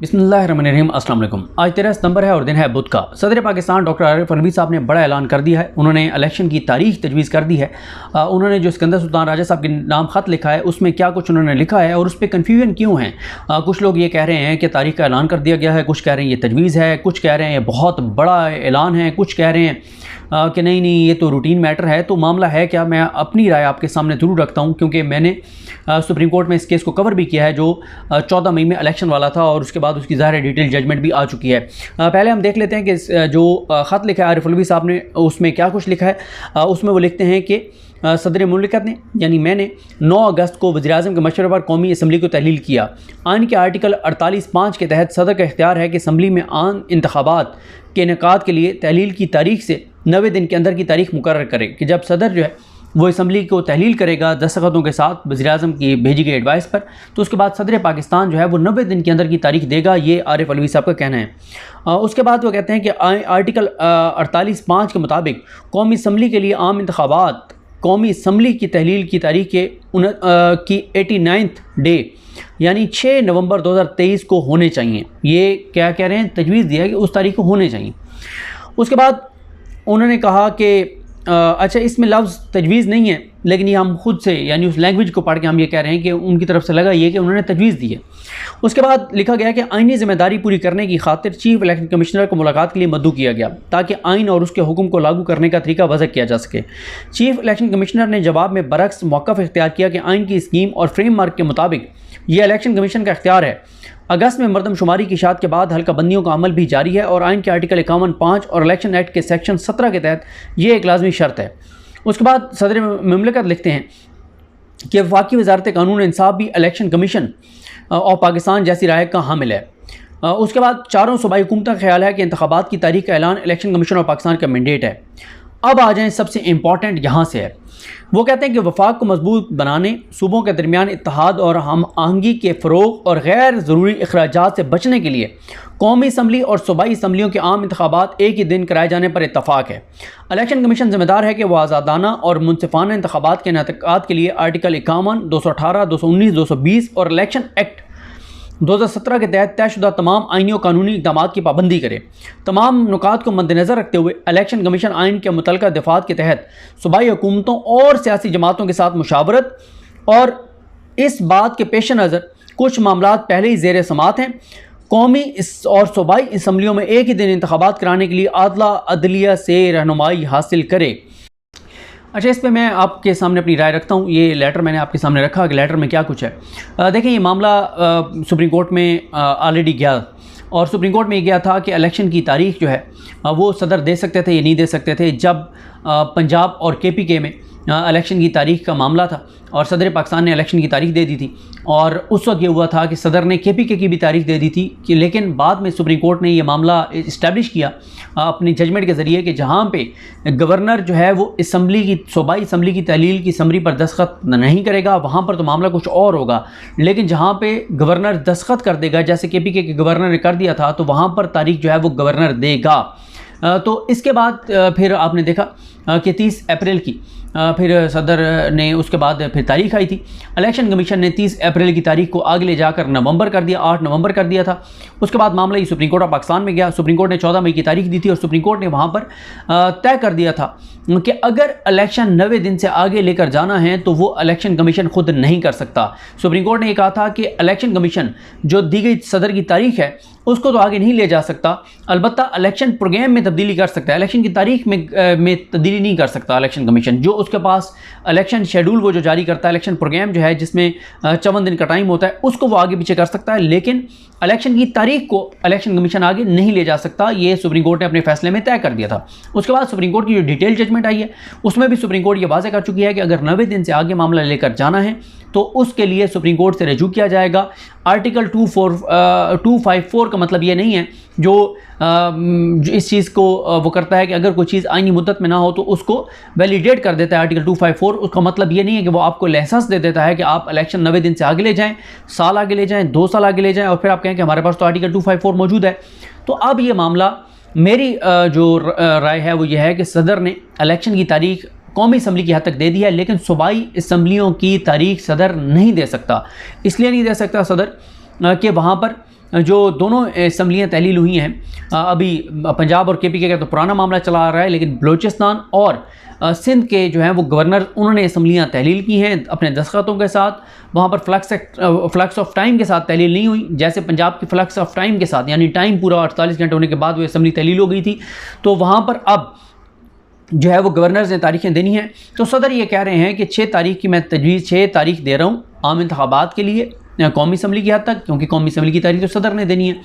बिस्मिल्लाहिर्रहमानिर्रहीम। अस्सलाम वालेकुम। आज 13 सितंबर है और दिन है बुध का। सदर पाकिस्तान डॉक्टर आरिफ अलवी साहब ने बड़ा ऐलान कर दिया है। उन्होंने इलेक्शन की तारीख तजवीज़ कर दी है। उन्होंने जो सिकंदर सुल्तान राजा साहब के नाम ख़त लिखा है उसमें क्या कुछ उन्होंने लिखा है और उस पर कन्फ्यूजन क्यों है। कुछ लोग ये कह रहे हैं कि तारीख का ऐलान कर दिया गया है, कुछ कह रहे हैं ये तजवीज़ है, कुछ कह रहे हैं ये बहुत बड़ा ऐलान है, कुछ कह रहे हैं कि नहीं ये तो रूटीन मैटर है। तो मामला है क्या, मैं अपनी राय आपके सामने ज़रूर रखता हूँ क्योंकि मैंने सुप्रीम कोर्ट में इस केस को कवर भी किया है जो 14 मई में इलेक्शन वाला था और उसके बाद उसकी ज़ाहिर डिटेल जजमेंट भी आ चुकी है। पहले हम देख लेते हैं कि जो ख़त लिखा है आरिफ अलवी साहब ने उसमें क्या कुछ लिखा है। उसमें वो लिखते हैं कि सदर मुमलिकत ने यानी मैंने 9 अगस्त को वज़ीर-ए-आज़म के मशवरे पर कौमी असम्बली को तहलील किया। आइन के आर्टिकल 48(5) के तहत सदर का इख्तियार है कि असम्बली में आम इंतखाबात के इनेकाद के लिए तहलील की तारीख से 90 दिन के अंदर की तारीख मुकर्रर करे कि जब सदर जो है वो असम्बली को तहलील करेगा दस्तखतों के साथ वज़ीर-ए-आज़म की भेजी गई एडवाइस पर, तो उसके बाद सदर पाकिस्तान जो है वो 90 दिन के अंदर की तारीख देगा। ये आरिफ अलवी साहब का कहना है। उसके बाद वो कहते हैं कि आर्टिकल 48(5) के मुताबिक कौमी असम्बली के लिए आम इंतखाबात कौमी असम्बली की तहलील की तारीख की 89th डे यानी 6 नवंबर 2023 को होने चाहिए। ये क्या कह रहे हैं, तजवीज़ दिया कि उस तारीख को होने चाहिए। उसके बाद उन्होंने कहा कि अच्छा इसमें लफ्ज़ तजवीज़ नहीं है लेकिन ये हम खुद से यानी उस लैंग्वेज को पढ़ के हम ये कह रहे हैं कि उनकी तरफ से लगा ये कि उन्होंने तजवीज़ दी है। उसके बाद लिखा गया कि आइनी ज़िम्मेदारी पूरी करने की खातिर चीफ़ इलेक्शन कमिश्नर को मुलाकात के लिए मद्दू किया गया ताकि आइन और उसके हुक्म को लागू करने का तरीका वज़ह किया जा सके। चीफ़ इलेक्शन कमिश्नर ने जवाब में बरक्स मौक़िफ़ इख्तियार किया कि आइन की स्कीम और फ्रेमवर्क के मुताबिक ये इलेक्शन कमीशन का इख्तियार है। अगस्त में मरदमशुमारी की इशाअत के बाद हल्का बंदियों का अमल भी जारी है और आइन के आर्टिकल 51(5) और इलेक्शन एक्ट के सेक्शन 17 के तहत ये एक लाजमी शर्त है। उसके बाद सदर मुमलिकत लिखते हैं कि वफाकी वज़ारत कानून इंसाफ भी इलेक्शन कमीशन और पाकिस्तान जैसी राय का हामिल है। उसके बाद चारों सूबाई हुकूमतों का ख्याल है कि इंतखाबात की तारीख का ऐलान इलेक्शन कमीशन और पाकिस्तान का मैंडेट है। अब आ जाएँ सबसे इम्पॉर्टेंट यहाँ से है, वो कहते हैं कि वफाक को मजबूत बनाने, सूबों के दरमियान इत्तेहाद और हम आहंगी के फ़रोग़ और गैर ज़रूरी अखराजात से बचने के लिए कौमी असम्बली और सूबाई असम्बलियों के आम इंतखाबात एक ही दिन कराए जाने पर इत्तफ़ाक़ है। इलेक्शन कमीशन ज़िम्मेदार है कि वह आज़ादाना और मुनसिफ़ाना इंतखाबात के इनेकाद के लिए आर्टिकल 51, 218, 219, 220 और इलेक्शन एक्ट 2017 के तहत तयशुदा तमाम आइनी और कानूनी इक़दाम की पाबंदी करे। तमाम नुकात को मद्देनज़र रखते हुए इलेक्शन कमीशन आइन के मुतल्लिक़ा दफ़ात के तहत सूबाई हुकूमतों और सियासी जमातों के साथ मुशावरत और इस बात के पेश नज़र कुछ मामलात पहले ही ज़ेर समात हैं, कौमी और सूबाई असम्बलियों में एक ही दिन इंतखाबात कराने के लिए अदलिया से रहनुमाई हासिल करे। अच्छा, इस पे मैं आपके सामने अपनी राय रखता हूँ। ये लेटर मैंने आपके सामने रखा कि लेटर में क्या कुछ है। देखें, ये मामला सुप्रीम कोर्ट में ऑलरेडी गया और सुप्रीम कोर्ट में ये गया था कि इलेक्शन की तारीख जो है वो सदर दे सकते थे या नहीं दे सकते थे। जब पंजाब और KPK में इलेक्शन की तारीख का मामला था और सदर पाकिस्तान ने इलेक्शन की तारीख दे दी थी और उस वक्त ये हुआ था कि सदर ने KPK की भी तारीख दे दी थी कि लेकिन बाद में सुप्रीम कोर्ट ने ये मामला इस्टेब्लिश किया अपनी जजमेंट के ज़रिए कि जहाँ पे गवर्नर जो है वो असम्बली की सूबाई असम्बली की तहलील की समरी पर दस्तखत नहीं करेगा वहाँ पर तो मामला कुछ और होगा, लेकिन जहाँ पे गवर्नर दस्तखत कर देगा जैसे KPK के गवर्नर ने कर दिया था तो वहाँ पर तारीख जो है वो गवर्नर देगा। तो इसके बाद फिर आपने देखा कि 30 अप्रैल की फिर सदर ने उसके बाद फिर तारीख आई थी। इलेक्शन कमीशन ने 30 अप्रैल की तारीख को आगे ले जाकर नवंबर कर दिया, 8 नवंबर कर दिया था। उसके बाद मामला ये सुप्रीम कोर्ट ऑफ पाकिस्तान में गया। सुप्रीम कोर्ट ने 14 मई की तारीख दी थी और सुप्रीम कोर्ट ने वहाँ पर तय कर दिया था कि अगर इलेक्शन 90 दिन से आगे लेकर जाना है तो वो इलेक्शन कमीशन खुद नहीं कर सकता। सुप्रीम कोर्ट ने ये कहा था कि इलेक्शन कमीशन जो दी गई सदर की तारीख है उसको तो आगे नहीं ले जा सकता, अलबत्ता इलेक्शन प्रोग्राम में तब्दीली कर सकता है, इलेक्शन की तारीख में तब्दीली नहीं कर सकता इलेक्शन कमीशन। जो उसके पास इलेक्शन शेड्यूल वो जो जारी करता है, इलेक्शन प्रोग्राम जो है जिसमें 54 दिन का टाइम होता है उसको वो आगे पीछे कर सकता है, लेकिन इलेक्शन की तारीख को इलेक्शन कमीशन आगे नहीं ले जा सकता। ये सुप्रीम कोर्ट ने अपने फैसले में तय कर दिया था। उसके बाद सुप्रीम कोर्ट की जो डिटेल जजमेंट आई है उसमें भी सुप्रीम कोर्ट ये वाज़ेह कर चुकी है कि अगर 90 दिन से आगे मामला लेकर जाना है तो उसके लिए सुप्रीम कोर्ट से रजू किया जाएगा। आर्टिकल 254 का मतलब ये नहीं है जो इस चीज़ को वो करता है कि अगर कोई चीज़ आईनी मुद्दत में ना हो तो उसको वैलिडेट कर देता है। आर्टिकल 254 उसका मतलब ये नहीं है कि वो आपको लाइसेंस दे देता है कि आप इलेक्शन 90 दिन से आगे ले जाएं, साल आगे ले जाएं, 2 साल आगे ले जाएं और फिर आप कहें कि हमारे पास तो आर्टिकल 254 मौजूद है। तो अब ये मामला मेरी जो राय है वो ये है कि सदर ने इलेक्शन की तारीख कौमी असम्बली की हद तक दे दी है, लेकिन सूबाई असम्बलियों की तारीख सदर नहीं दे सकता। इसलिए नहीं दे सकता सदर कि वहाँ पर जो दोनों असम्बलियाँ तहलील हुई हैं, अभी पंजाब और KPK का तो पुराना मामला चला आ रहा है, लेकिन बलूचिस्तान और सिंध के जो हैं वो गवर्नर, उन्होंने असम्बलियाँ तहलील की हैं अपने दस्तखतों के साथ। वहाँ पर फ्लक्स ऑफ टाइम के साथ तहलील नहीं हुई, जैसे पंजाब की फ्लक्स ऑफ टाइम के साथ, यानी टाइम पूरा 48 घंटे होने के बाद वो असम्बली तहलील हो गई थी। तो वहाँ पर अब जो है वो गवर्नर्स ने तारीखें देनी हैं। तो सदर ये कह रहे हैं कि 6 तारीख की मैं तजवीज़ 6 तारीख दे रहा हूँ आम इंतखाबात के लिए कौमी असम्बली की हद तक, क्योंकि कौमी असम्बली की तारीख तो सदर ने देनी है,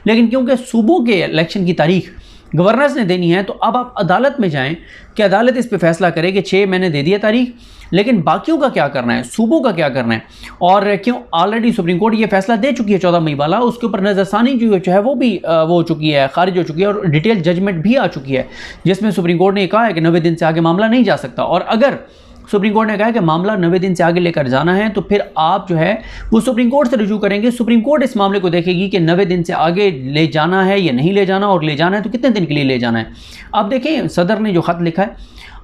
लेकिन क्योंकि सूबों के इलेक्शन की तारीख गवर्नर्स ने देनी है, तो अब आप अदालत में जाएं कि अदालत इस पे फैसला करे कि 6 मैंने दे दिया तारीख, लेकिन बाकियों का क्या करना है, सूबों का क्या करना है। और क्यों ऑलरेडी सुप्रीम कोर्ट ये फैसला दे चुकी है 14 मई वाला, उसके ऊपर नज़रसानी जो है वो भी वो हो चुकी है, खारिज हो चुकी है, और डिटेल जजमेंट भी आ चुकी है, जिसमें सुप्रीम कोर्ट ने कहा है कि 90 दिन से आगे मामला नहीं जा सकता। और अगर सुप्रीम कोर्ट ने कहा है कि मामला 90 दिन से आगे लेकर जाना है, तो फिर आप जो है वो सुप्रीम कोर्ट से रिजू करेंगे। सुप्रीम कोर्ट इस मामले को देखेगी कि 90 दिन से आगे ले जाना है या नहीं ले जाना, और ले जाना है तो कितने दिन के लिए ले जाना है। अब देखें सदर ने जो ख़त लिखा है,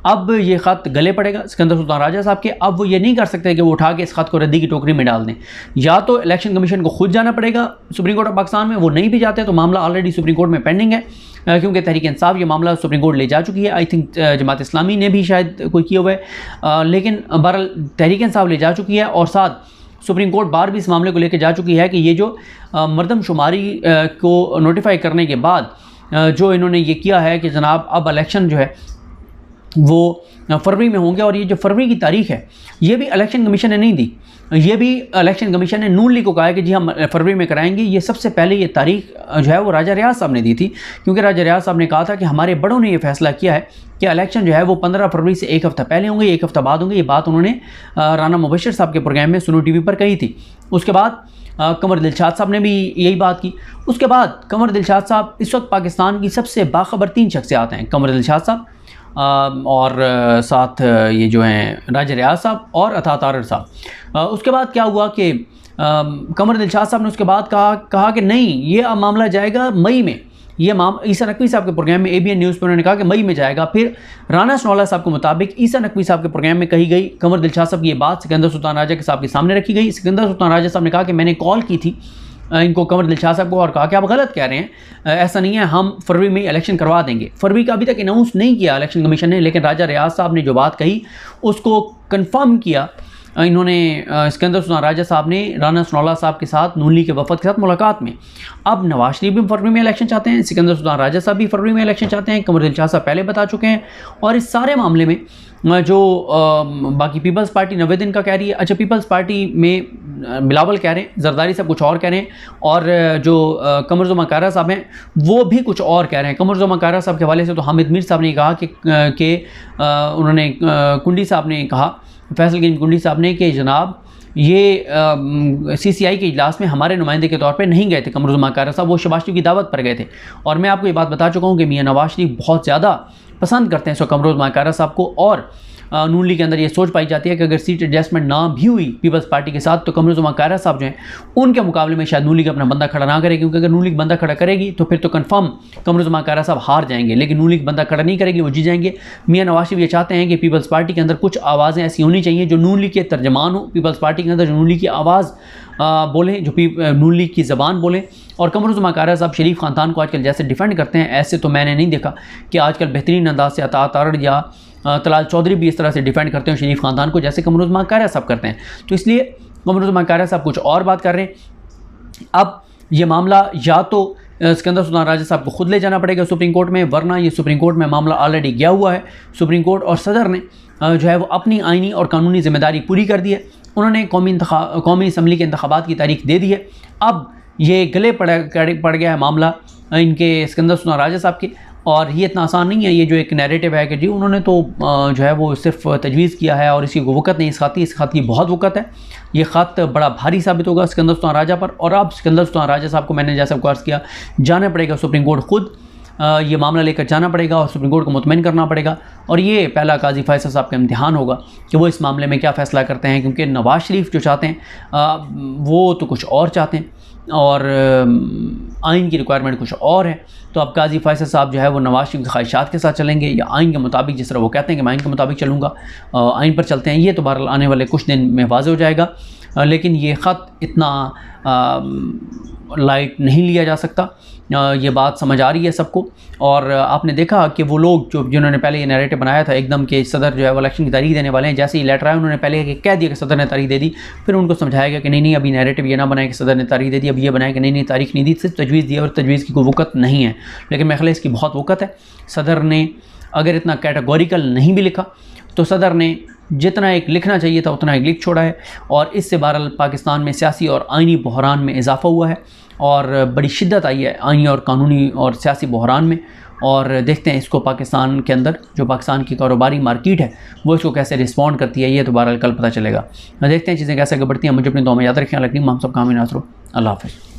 अब ये ख़त गले पड़ेगा सिकंदर सुल्तान राजा साहब के। अब वो ये नहीं कर सकते कि वो उठा के इस ख़त को रद्दी की टोकरी में डाल दें, या तो इलेक्शन कमीशन को खुद जाना पड़ेगा सुप्रीम कोर्ट ऑफ पाकिस्तान में, वो नहीं भी जाते तो मामला ऑलरेडी सुप्रीम कोर्ट में पेंडिंग है, क्योंकि तहरीक इंसाफ ये मामला सुप्रीम कोर्ट ले जा चुकी है। आई थिंक जमात इस्लामी ने भी शायद कोई किया हुआ है, लेकिन बहरहाल तहरीक इंसाफ ले जा चुकी है, और साथ सुप्रीम कोर्ट बार भी इस मामले को लेकर जा चुकी है कि ये जो मरदमशुमारी को नोटिफाई करने के बाद जो इन्होंने ये किया है कि जनाब अब इलेक्शन जो है वो फरवरी में होंगे, और ये जो फरवरी की तारीख है ये भी इलेक्शन कमीशन ने नहीं दी, ये भी इलेक्शन कमीशन ने नून लीग को कहा है कि जी हम फरवरी में कराएंगे। ये सबसे पहले ये तारीख जो है वो राजा रियाज साहब ने दी थी, क्योंकि राजा रियाज साहब ने कहा था कि हमारे बड़ों ने ये फैसला किया है कि इलेक्शन जो है वो 15 फरवरी से एक हफ़्ता पहले होंगे, एक हफ़्ता बाद होंगे। ये बात उन्होंने राना मुबशर साहब के प्रोग्राम में सुनो TV पर कही थी। उसके बाद कमर दिलशाद साहब ने भी यही बात की। उसके बाद कमर दिलशाद साहब इस वक्त पाकिस्तान की सबसे बाखबर 3 शख्सियात हैं, कमर दिलशाद साहब और साथ ये जो हैं राजा रियाज साहब और अता तारर साहब। उसके बाद क्या हुआ कि कमर दिलशाद साहब ने उसके बाद कहा कि नहीं, ये अब मामला जाएगा मई में। ये ईसा नकवी साहब के प्रोग्राम में ABN न्यूज़ पर उन्होंने कहा कि मई में जाएगा। फिर राना सनौला साहब के मुताबिक ईसा नकवी साहब के प्रोग्राम में कही गई कमर दिलशाद साहब की ये बात सिकंदर सुल्तान राजा के साहब के सामने रखी गई। सिकंदर सुल्तान राजा साहब ने कहा कि मैंने कॉल की थी इनको, कमर दिलशाद साहब को, और कहा कि आप गलत कह रहे हैं, ऐसा नहीं है, हम फरवरी में इलेक्शन करवा देंगे। फरवरी का अभी तक अनाउंस नहीं किया इलेक्शन कमीशन ने, लेकिन राजा रियाज साहब ने जो बात कही उसको कन्फर्म किया इन्होंने सिकंदर सुल्तान राजा साहब ने राना सनौला साहब के साथ नून लीग के वफद के साथ मुलाकात में। अब नवाज शरीफ भी फरवरी में इलेक्शन चाहते हैं, सिकंदर सुल्तान राजा साहब भी फरवरी में इलेक्शन चाहते हैं, कमर दिलशाद साहब पहले बता चुके हैं। और इस सारे मामले में जो बाकी पीपल्स पार्टी 90 दिन का कह रही है, अच्छा पीपल्स पार्टी में बिलावल कह रहे हैं, जरदारी साहब कुछ और कह रहे हैं, और जो कमरुज़्ज़मान कायरा साहब हैं वो भी कुछ और कह रहे हैं। कमरुज़्ज़मान कायरा साहब के हवाले से तो हामिद मीर साहब ने कहा कि उन्होंने कुंडी साहब ने कहा, फैसल गंज कुंडी साहब ने, कि जनाब ये CCI के इजलास में हमारे नुमाइंदे के तौर पे नहीं गए थे कमरुज़्ज़मान कायरा साहब, वो शहबाज शरीफ की दावत पर गए थे। और मैं आपको ये बात बता चुका हूँ कि मियां नवाज शरीफ बहुत ज़्यादा पसंद करते हैं सो कमरुज़्ज़मान कायरा साहब को, और नून लीग के अंदर ये सोच पाई जाती है कि अगर सीट एडजस्टमेंट ना भी हुई पीपल्स पार्टी के साथ, तो कमरुज़्ज़मान कायरा साहब जो हैं उनके मुकाबले में शायद नून लीग अपना बंदा खड़ा ना करे, क्योंकि अगर नून लीग बंदा खड़ा करेगी तो फिर तो कंफर्म कमरुज़्ज़मान कायरा साहब हार जाएंगे, लेकिन नून लीग बंदा खड़ा नहीं करेगी, वो जीत जाएंगे। मियां नवाज शरीफ ये चाहते हैं कि पीपल्स पार्टी के अंदर कुछ आवाज़ें ऐसी होनी चाहिए जो नून लीग के तर्जमान हो, पीपल्स पार्टी के अंदर जो नून लीग की आवाज़ बोलें, जो नून लीग की ज़बान बोलें। और कमरुज़्ज़मान कायरा साहब शरीफ ख़ानदान को आजकल जैसे डिफेंड करते हैं, ऐसे तो मैंने नहीं देखा कि आजकल बेहतरीन अंदाज से अता तारड़ या तलाल चौधरी भी इस तरह से डिफेंड करते हैं शरीफ ख़ानदान को जैसे कमरुज़्ज़मान कायरा साहब करते हैं। तो इसलिए कमरुज़्ज़मान कायरा साहब कुछ और बात कर रहे हैं। अब ये मामला या तो सिकंदर सुल्तान राजा साहब को खुद ले जाना पड़ेगा सुप्रीम कोर्ट में, वरना ये सुप्रीम कोर्ट में मामला ऑलरेडी गया हुआ है। सुप्रीम कोर्ट और सदर ने जो है वो अपनी आइनी और कानूनी जिम्मेदारी पूरी कर दी है। उन्होंने कौमी असम्बली के इंतखाबात की तारीख दे दी है। अब ये गले पड़ गया है मामला इनके सिकंदर सुल्तान राजा साहब के, और ये इतना आसान नहीं है। ये जो एक नैरेटिव है कि जी उन्होंने तो जो है वो सिर्फ तजवीज़ किया है और इसकी वक़्त नहीं, इस ख़त की बहुत वक़्त है। ये ख़त बड़ा भारी साबित होगा सिकंदर सुल्तान राजा पर, और अब सिकंदर सुल्तान राजा साहब को मैंने जैसा अर्ज़ किया जाना पड़ेगा सुप्रीम कोर्ट, खुद ये मामला लेकर जाना पड़ेगा और सुप्रीम कोर्ट को मुतमईन करना पड़ेगा। और ये पहला काजी फैसल साहब का इम्तिहान होगा कि वो इस मामले में क्या फ़ैसला करते हैं, क्योंकि नवाज़ शरीफ जो चाहते हैं वो तो कुछ और चाहते हैं और आइन की रिक्वायरमेंट कुछ और है। तो अब काजी फैसल साहब जो है वो नवाज़ शरीफ की ख्वाहिशात के साथ चलेंगे या आइन के मुताबिक, जिस तरह वो कहते हैं कि मैं आइन के मुताबिक चलूँगा, आइन पर चलते हैं। ये तो बहरहाल आने वाले कुछ दिन में वाज़ेह हो जाएगा। लेकिन ये ख़त इतना लाइट नहीं लिया जा सकता। ये बात समझ आ रही है सबको। और आपने देखा कि वो लोग जिन्होंने पहले ये नैरेटिव बनाया था एकदम कि सदर जो है वो इलेक्शन की तारीख देने वाले हैं, जैसे ही लेटर आया उन्होंने पहले कह दिया कि सदर ने तारीख दे दी, फिर उनको समझाया गया कि नहीं अभी नैरेटिव ये ना बनाए कि सदर ने तारीख दे दी, अब ये बनाए कि नहीं तारीख नहीं दी, सिर्फ तजवीज़ दी और तजवीज़ की कोई वक़्त नहीं है। लेकिन मेरे ख्याल है इसकी बहुत वक़्त है। सदर ने अगर इतना कैटेगोरिकल नहीं भी लिखा तो सदर ने जितना एक लिखना चाहिए था उतना एक लिख छोड़ा है, और इससे बहरहाल पाकिस्तान में सियासी और आइनी बहरान में इजाफ़ा हुआ है और बड़ी शिद्दत आई है आइनी और कानूनी और सियासी बहरान में। और देखते हैं इसको पाकिस्तान के अंदर जो पाकिस्तान की कारोबारी मार्केट है वो इसको कैसे रिस्पॉन्ड करती है, ये तो बहरहाल कल पता चलेगा। देखते हैं चीज़ें कैसे बढ़ती हैं। मुझे अपनी दुआ में याद रखें। हम सब काम नासरो। अल्लाह हाफ़िज़।